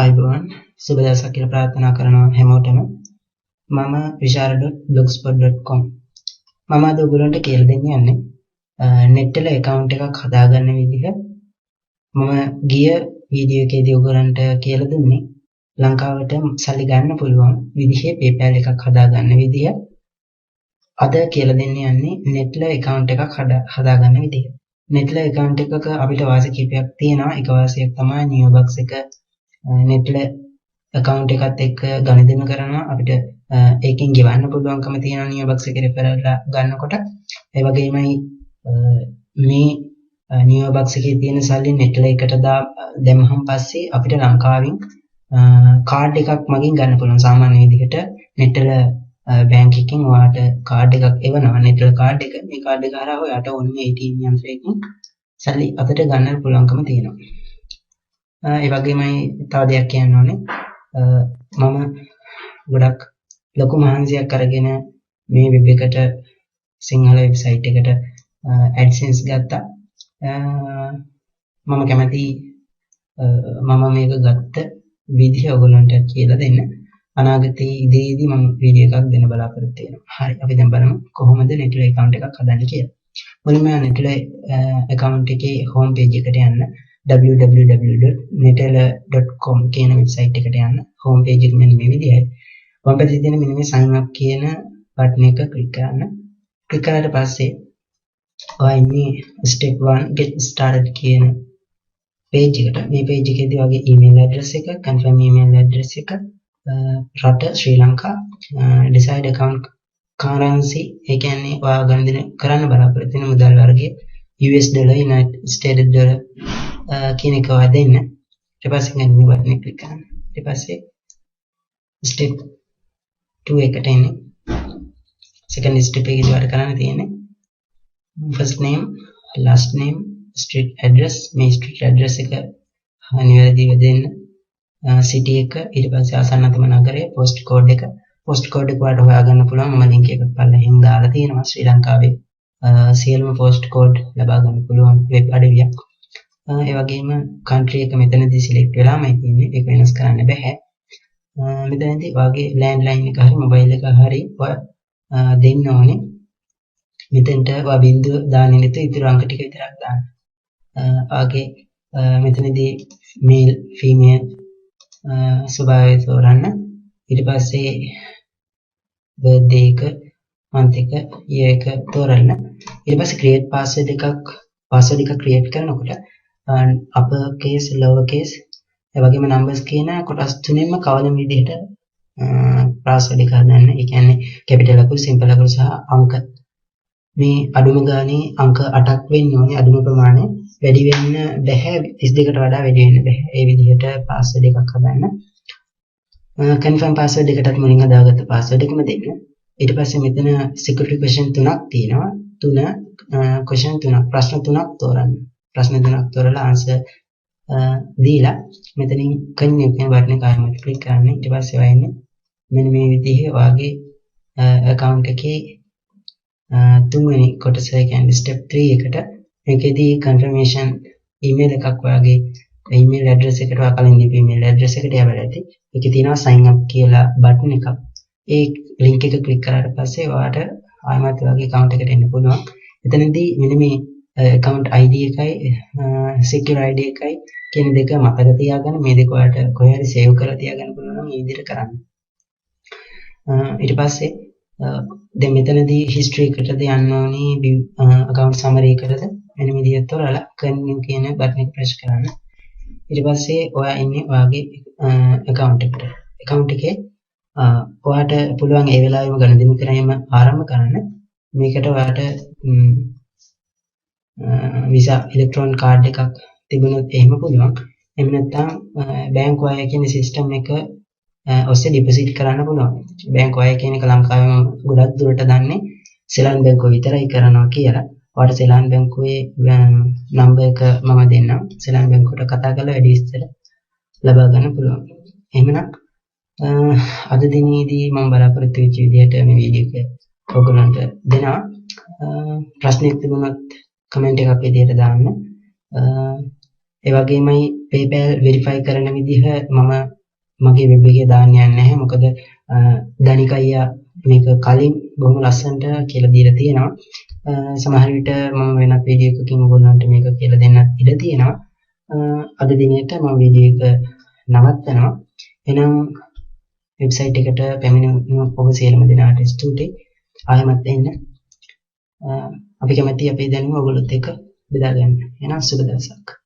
අයිබෝන් සුබ දවසක් කියලා ප්‍රාර්ථනා කරනවා හැමෝටම. මම vishara.blogspot.com. මම අද ඔයගොල්ලන්ට කියලා දෙන්න යන්නේ net වල account එකක් හදාගන්න විදිහ. මම ගිය වීඩියෝ එකේදී ඔයගොල්ලන්ට කියලා දුන්නේ ලංකාවට සල්ලි ගන්න පුළුවන් විදිහේ PayPal එකක් හදාගන්න විදිහ. අද කියලා දෙන්න යන්නේ net වල account එකක් හදාගන්න විදිහ. net වල account එකක අපිට වාසි කීපයක් තියෙනවා. එක වාසියක් තමයි Neobox එක net වල account එකත් එක්ක ගනුදෙනු කරනවා. අපිට ඒකෙන් ගෙවන්න පුළුවන්කම තියෙනවා Neobox එකේ referral ගන්නකොට. ඒ වගේමයි මේ Neobox එකේ තියෙන සල්ලි net වල එකට දැම්මහම පස්සේ අපිට ලංකාවෙන් කාඩ් එකක් මගින් ගන්න පුළුවන්. සාමාන්‍ය විදිහට net වල බැංක් එකකින් ඔයාට කාඩ් එකක් එවනවා. net වල කාඩ් එක. මේ කාඩ් එක හරහා ඔයාට ඕනේ ATM යන්ත්‍රයකින් සල්ලි අතට ගන්න පුළුවන්කම තියෙනවා. ඒ වගේමයි තව දෙයක් කියන්න ඕනේ. මම ගොඩක් ලොකු මහන්සියක් අරගෙන මේ වෙබ් එකට සිංහල වෙබ්සයිට් එකට AdSense ගත්තා. මම කැමති මම මේක ගත්ත විදිහ ඔයගොල්ලන්ට කියලා දෙන්න. අනාගතයේ ඉදිරියේදී මම වීඩියෝ එකක් දෙන්න බලාපොරොත්තු වෙනවා. හරි, අපි දැන් බලමු කොහොමද net වල account එකක් හදන්නේ කියලා. මුලින්ම net වල account එකේ home page එකට යන්න. www.netela.com කියන වෙබ්සයිට් එකට යන්න. හෝම් පේජ් එක මෙන්න මේ විදිහයි. වම් පැත්තේ තියෙන මෙන්න මේ sign up කියන බටන් එක ක්ලික් කරන්න. ක්ලික් කරාට පස්සේ ඔයා ඉන්නේ step 1 get started කියන page එකට. මේ page එකේදී ඔයාගේ email address එක, confirm email address එක, රට ශ්‍රී ලංකා, decide account currency, ඒ කියන්නේ ඔයා ගණන් කරන්න බලාපොරොත්තු වෙන මුදල් වර්ගය US dollar, United States dollar කියන එක ඔයා දෙන්න. ඊට පස්සේ ගන්න මේ බටන් එක ක්ලික් කරන්න. ඊට පස්සේ step 2 එකට එන්නේ. second step එකේදී වැඩ කරන්න තියෙන්නේ first name, last name, street address. මේ street address එක නිවැරදිව දෙන්න. city එක, ඊට පස්සේ ආසන්නතම නගරය, post code එක. post code එක ඔයාලට හොයාගන්න පුළුවන්. මම link එකක් පල්ලෙහින් දාලා තියෙනවා. ශ්‍රී ලංකාවේ සියලුම post code ලබා ගන්න පුළුවන් web අඩවියක්. ඒ වගේම country එක මෙතනදී select වෙලාමයි තියෙන්නේ. ඒක වෙනස් කරන්න බෑ. මෙතනදී ඔයාගේ landline එක හරි mobile එක හරි ඔයා දෙන්න ඕනේ. මෙතෙන්ට ඔයා බිංදුව දාන්නේ නැතුව ඉතුරු අංක ටික විතරක් දාන්න. ඔයාගේ මෙතනදී male female ස්වභාවය තෝරන්න. ඊට පස්සේ birthday එක, month එක, year එක තෝරන්න. ඊට පස්සේ create password එකක් create කරනකොට upper case, lower case, ඒ වගේම numbers කියන කොටස් තුනෙන්ම කවදම විදිහට password එක හදන්න. ඒ කියන්නේ capital අකුරු, simple අකුරු සහ අංක. මේ අඩුම ගානේ අංක 8ක් වෙන්න ඕනේ. අඩුම ප්‍රමාණය වැඩි වෙන්න බෑ. 32කට වඩා වැඩි වෙන්න බෑ. ඒ විදිහට password එකක් හදන්න. confirm password එකටත් මුලින් හදාගත්ත password එකම දෙන්න. ඊට පස්සේ මෙතන security question 3ක් තියෙනවා. question 3ක්, ප්‍රශ්න 3ක් තෝරන්න. ප්‍රශ්න 3ක් තෝරලා answer දීලා මෙතනින් continue කියන බටන් එක ආයෙත් ක්ලික් කරන්න. ඊට පස්සේ ඔයන්නේ මෙන්න මේ විදිහේ ඔයාගේ account එකේ තුන්වෙනි කොටස, කියන්නේ step 3 එකට. මේකෙදී confirmation email එකක් ඔයාගේ email address එකට, ඔයා කලින් දීපු email address එකට යවලා ඇති. ඒකේ තියෙනවා sign up කියලා බටන් එකක්. ඒ link එක ක්ලික් කරාට පස්සේ ඔයාට ආයෙත් ඔයාගේ account එකට එන්න පුළුවන්. එතනදී මෙන්න මේ account ID එකයි secure ID එකයි කියන දෙක මතක තියාගන්න. මේ දෙක ඔයාලට කොහේ හරි save කරලා තියාගන්න පුළුවන් නම් මේ විදිහට කරන්න. ඊට පස්සේ දැන් මෙතනදී history එකටද යන්න ඕනේ, account summary එකටද. මෙන්න මේ විදිහට තෝරලා continue කියන බටන් එක press කරන්න. ඊට පස්සේ ඔයා ඉන්නේ ඔයාගේ account එකට. account එකේ ඔයාට පුළුවන් ඒ වෙලාවෙම ගණන් කිරීම ආරම්භ කරන්න. මේකට ඔයාට visa electron card එකක් තිබුණොත් එහෙම පුළුවන්. එහෙම නැත්නම් බැංකු අය කියන සිස්ටම් එක ඔස්සේ ඩිපොසිට් කරන්න පුළුවන්. බැංකු අය කියන එක ලංකාවේ මම ගොඩක් දුරට දන්නේ සෙලන් බැංකුව විතරයි කරනවා කියලා. ඔයාලට සෙලන් බැංකුවේ නම්බර් එක මම දෙන්නම්. සෙලන් බැංකුවට කතා කරලා වැඩි විස්තර ලබා ගන්න පුළුවන්. එහෙමනම් අද දිනේදී මම බලාපොරොත්තු වෙච්ච විදිහට මේ වීඩියෝ එක ඔයගොල්ලන්ට දෙනවා. ප්‍රශ්නයක් තිබුණොත් කමෙන්ට් එකක් විදියට දාන්න. ඒ වගේමයි PayPal verify කරන විදිහ මම මගේ වෙබ් එකේ දාන්න යන්නේ නැහැ. මොකද දනික අයියා මේක කලින් බොහොම ලස්සනට කියලා දීලා තියෙනවා. සමහර විට මම වෙනත් වීඩියෝ එකකින් ඔයගොල්ලන්ට මේක කියලා දෙන්නත් ඉඩ තියෙනවා. අද දිනේට මම වීඩියෝ එක නවත්තනවා. එහෙනම් වෙබ්සයිට් එකට පැමිණෙන ඔබ සියලුම දෙනාට ස්තුතියි. ආයෙමත් එන්න. අපි කැමැති අපේ දැනුම ඔයගොල්ලොත් එක්ක බෙදා ගන්න. එහෙනම් සුබ දවසක්.